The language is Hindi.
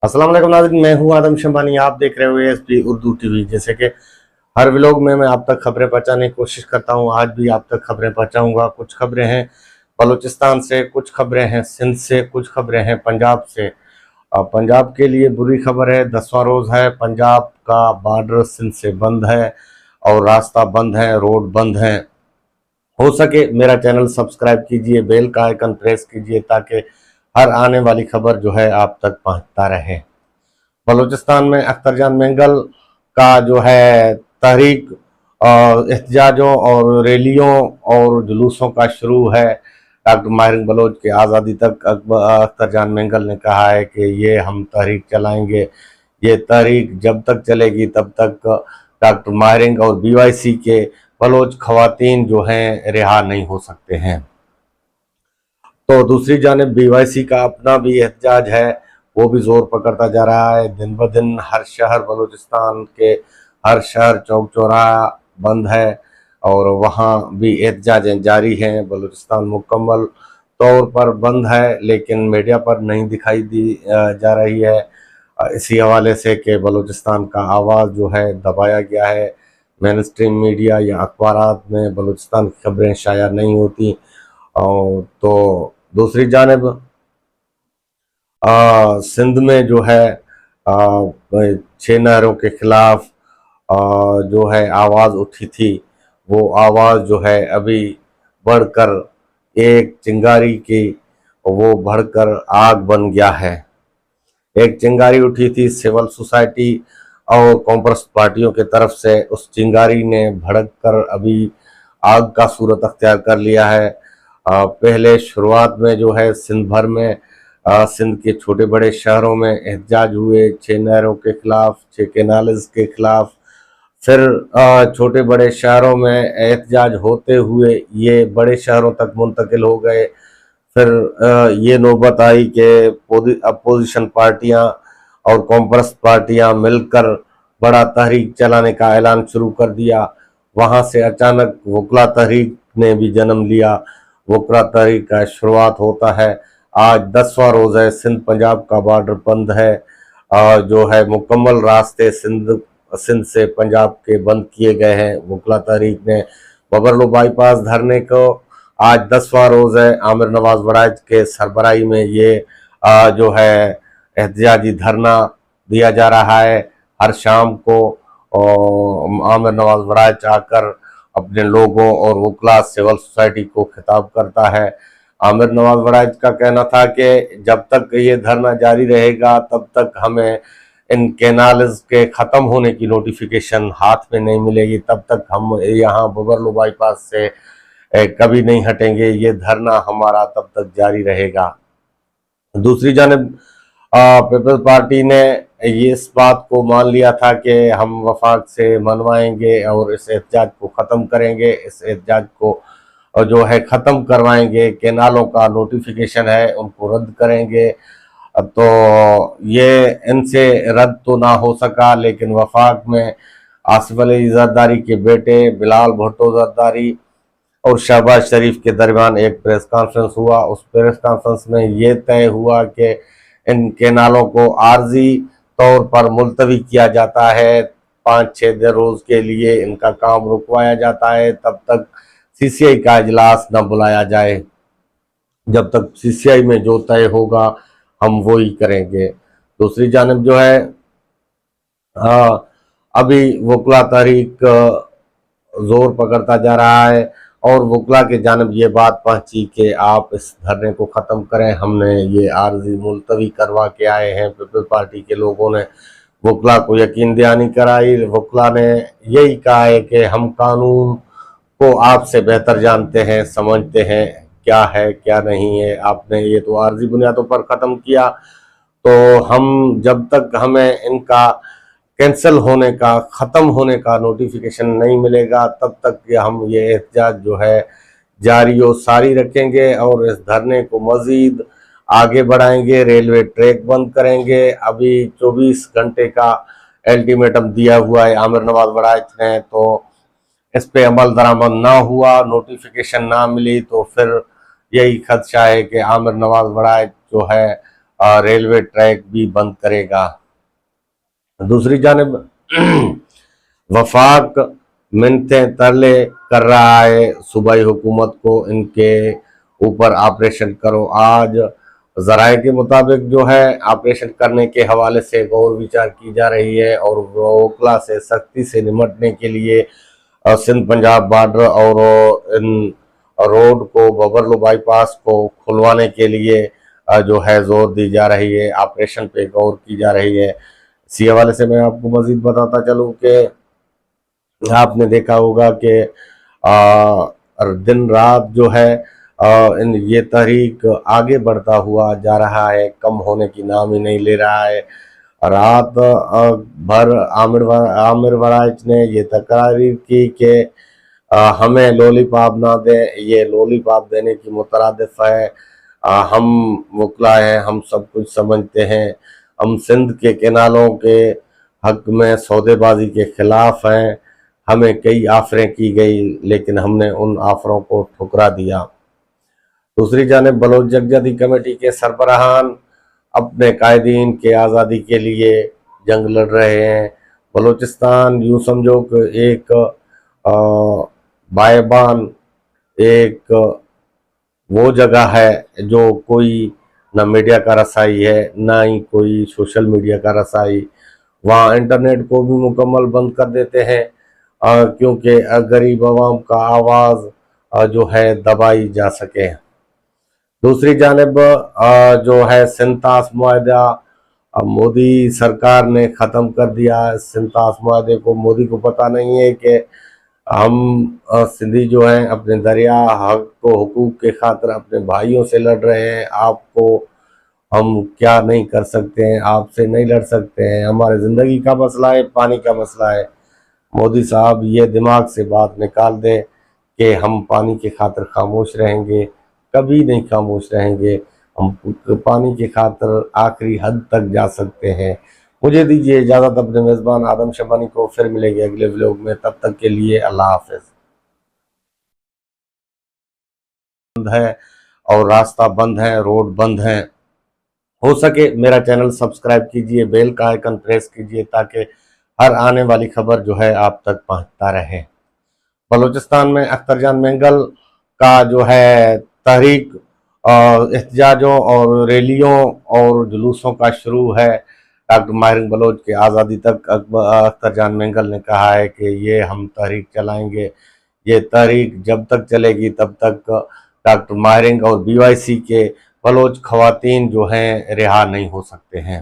अस्सलाम वालेकुम नाज़रीन, मैं हूं आदम शंबानी। आप देख रहे हो एएसपी उर्दू टीवी। जैसे कि हर व्लॉग में मैं आप तक खबरें पहुंचाने की कोशिश करता हूं, आज भी आप तक खबरें पहुंचाऊंगा। कुछ खबरें हैं बलूचिस्तान से, कुछ खबरें हैं सिंध से, कुछ खबरें हैं पंजाब से। पंजाब के लिए बुरी खबर है, 10वां रोज है पंजाब का बॉर्डर सिंध से बंद है और रास्ता बंद है, रोड बंद है। हो सके मेरा चैनल सब्सक्राइब कीजिए, बेल का आइकन प्रेस कीजिए ताकि हर आने वाली खबर जो है आप तक पहुंचता रहे। बलूचिस्तान में अख्तर जान मैंगल का जो है तहरीक एहतजाजों और रैलियों और जुलूसों का शुरू है। डॉक्टर माहिर बलोच के आज़ादी तक अख्तर जान मैंगल ने कहा है कि ये हम तहरीक चलाएंगे। ये तहरीक जब तक चलेगी तब तक डॉक्टर माहिर और बीवाईसी के बलोच खवातीन जो हैं रिहा नहीं हो सकते हैं। तो दूसरी जानिब बीवाईसी का अपना भी एहतजाज है, वो भी जोर पकड़ता जा रहा है। दिन ब दिन हर शहर बलूचिस्तान के हर शहर चौक चौराहा बंद है और वहाँ भी एहतजाजें जारी हैं। बलूचिस्तान मुकम्मल तौर पर बंद है लेकिन मीडिया पर नहीं दिखाई दी जा रही है, इसी हवाले से कि बलूचिस्तान का आवाज़ जो है दबाया गया है। मेन स्ट्रीम मीडिया या अखबारात में बलूचिस्तान की खबरें शाया नहीं होती। और तो दूसरी जानिब सिंध में जो है 6 नहरों के खिलाफ जो है आवाज़ उठी थी, वो आवाज़ जो है अभी बढ़कर एक चिंगारी की, वो बढ़कर आग बन गया है। एक चिंगारी उठी थी सिविल सोसाइटी और कॉम्युनिस्ट पार्टियों की तरफ से, उस चिंगारी ने भड़क कर अभी आग का सूरत अख्तियार कर लिया है। पहले शुरुआत में जो है सिंध भर में सिंध के छोटे बड़े शहरों में एहतजाज हुए 6 नहरों के खिलाफ, 6 केनाल्स के खिलाफ। फिर छोटे बड़े शहरों में एहतजाज होते हुए ये बड़े शहरों तक मुंतकिल हो गए। फिर ये नौबत आई कि अपोजिशन पार्टियां और कॉम्युनिस्ट पार्टियां मिलकर बड़ा तहरीक चलाने का ऐलान शुरू कर दिया। वहां से अचानक वकला तहरीक ने भी जन्म लिया। वकला तहरीक का शुरुआत होता है। आज 10वां रोज है, सिंध पंजाब का बॉर्डर बंद है। जो है मुकम्मल रास्ते सिंध से पंजाब के बंद किए गए हैं। वकला तहरीक ने बबरलो बाईपास धरने को आज 10वां रोज है। आमिर नवाज वड़ाइच के सरबराही में ये जो है एहतजाजी धरना दिया जा रहा है। हर शाम को आमिर नवाज वड़ाइच आकर अपने लोगों और वकला सिविल सोसाइटी को खिताब करता है। आमिर नवाज वड़ाइच का कहना था कि जब तक ये धरना जारी रहेगा तब तक हमें इन कैनाल्स के ख़त्म होने की नोटिफिकेशन हाथ में नहीं मिलेगी, तब तक हम यहाँ बबरलो बाईपास से कभी नहीं हटेंगे। ये धरना हमारा तब तक जारी रहेगा। दूसरी जानब पीपल्स पार्टी ने ये इस बात को मान लिया था कि हम वफाक से मनवाएंगे और इस एहतजाज को ख़त्म करेंगे, इस एहतजाज को जो है ख़त्म करवाएंगे। केनालों का नोटिफिकेशन है उनको रद्द करेंगे। तो ये इनसे रद्द तो ना हो सका, लेकिन वफाक में आसिफ अली जरदारी के बेटे बिलाल भुट्टो जरदारी और शहबाज शरीफ के दरमियान एक प्रेस कॉन्फ्रेंस हुआ। उस प्रेस कॉन्फ्रेंस में ये तय हुआ कि इन केनालों को आर्जी तौर पर मुलतवी किया जाता है। 5-6 रोज के लिए इनका काम रुकवाया जाता है, तब तक सीसीआई का इजलास न बुलाया जाए। जब तक सीसीआई में जो तय होगा हम वो ही करेंगे। दूसरी जानब जो है अभी वकला तहरीक जोर पकड़ता जा रहा है और वकला के जानब ये बात पहुंची कि आप इस धरने को ख़त्म करें, हमने ये आर्जी मुलतवी करवा के आए हैं। पीपल्स पार्टी के लोगों ने वकला को यकीन दहानी कराई। वकला ने यही कहा है कि हम कानून को आपसे बेहतर जानते हैं, समझते हैं क्या है क्या नहीं है। आपने ये तो आर्जी बुनियादों पर ख़त्म किया, तो हम जब तक हमें इनका कैंसिल होने का, ख़त्म होने का नोटिफिकेशन नहीं मिलेगा तब तक हम ये एहतजाज जो है जारी और सारी रखेंगे और इस धरने को मज़ीद आगे बढ़ाएंगे। रेलवे ट्रैक बंद करेंगे। अभी 24 घंटे का अल्टीमेटम दिया हुआ है आमिर नवाज वड़ाइच ने, तो इस पे अमल दरामद ना हुआ, नोटिफिकेशन ना मिली तो फिर यही खदशा है कि आमिर नवाज वड़ाइच जो है रेलवे ट्रैक भी बंद करेगा। दूसरी जानिब वफाक मिन्नतें तरले कर रहा है सूबाई हुकूमत को, इनके ऊपर ऑपरेशन करो। आज जराये के मुताबिक जो है ऑपरेशन करने के हवाले से गौर विचार की जा रही है और वोकला से सख्ती से निपटने के लिए सिंध पंजाब बॉर्डर और इन रोड को, बबरलो बाईपास को खुलवाने के लिए जो है जोर दी जा रही है, ऑपरेशन पे गौर की जा रही है। इसी हवाले से मैं आपको मजीद बताता चलूँ कि आपने देखा होगा कि दिन रात जो है इन ये तहरीक आगे बढ़ता हुआ जा रहा है, कम होने की नाम ही नहीं ले रहा है। रात भर आमिर वराइच ने ये तकरारी की कि हमें लॉलीपॉप ना दें, ये लॉलीपॉप देने की मुतरादिफ है। हम वकला हैं, हम सब कुछ समझते हैं, हम सिंध के किनारों के हक में सौदेबाजी के खिलाफ हैं। हमें कई ऑफरें की गई लेकिन हमने उन ऑफरों को ठुकरा दिया। दूसरी जानिब बलोच यकजहती कमेटी के सरबराहान अपने कायदीन के आज़ादी के लिए जंग लड़ रहे हैं। बलूचिस्तान यूँ समझो कि एक बायबान, एक वो जगह है जो कोई ना मीडिया का रसाई है, ना ही कोई सोशल मीडिया का रसाई। वहाँ इंटरनेट को भी मुकम्मल बंद कर देते हैं क्योंकि गरीब आवाम का आवाज़ जो है दबाई जा सके। दूसरी जानिब जो है सिंतास मुआहदा मोदी सरकार ने ख़त्म कर दिया। सिंतास मुआहदे को मोदी को पता नहीं है कि हम सिंधी जो हैं अपने दरिया हक को हुकूक के खातिर अपने भाइयों से लड़ रहे हैं। आपको हम क्या नहीं कर सकते हैं, आपसे नहीं लड़ सकते हैं। हमारे ज़िंदगी का मसला है, पानी का मसला है। मोदी साहब ये दिमाग से बात निकाल दें कि हम पानी के खातिर खामोश रहेंगे, कभी नहीं खामोश रहेंगे। हम पानी की खातिर आखिरी हद तक जा सकते हैं। मुझे दीजिए इजाज़त, अपने मेज़बान आदम शबानी को फिर मिलेंगे अगले व्लॉग में। तब तक के लिए अल्लाह हाफ़िज़। बंद है और रास्ता बंद है, रोड बंद है। हो सके मेरा चैनल सब्सक्राइब कीजिए, बेल का आइकन प्रेस कीजिए ताकि हर आने वाली खबर जो है आप तक पहुंचता रहे। बलूचिस्तान में अख्तर जान मैंगल का जो है तहरीक एहतजाजों और रैलियों और जुलूसों का शुरू है। डॉक्टर माहिर बलोच के आज़ादी तक अख्तर जान मैंगल ने कहा है कि ये हम तहरीक चलाएंगे। ये तहरीक जब तक चलेगी तब तक डॉक्टर माहिर और BYC के बलोच खवातीन जो हैं रिहा नहीं हो सकते हैं।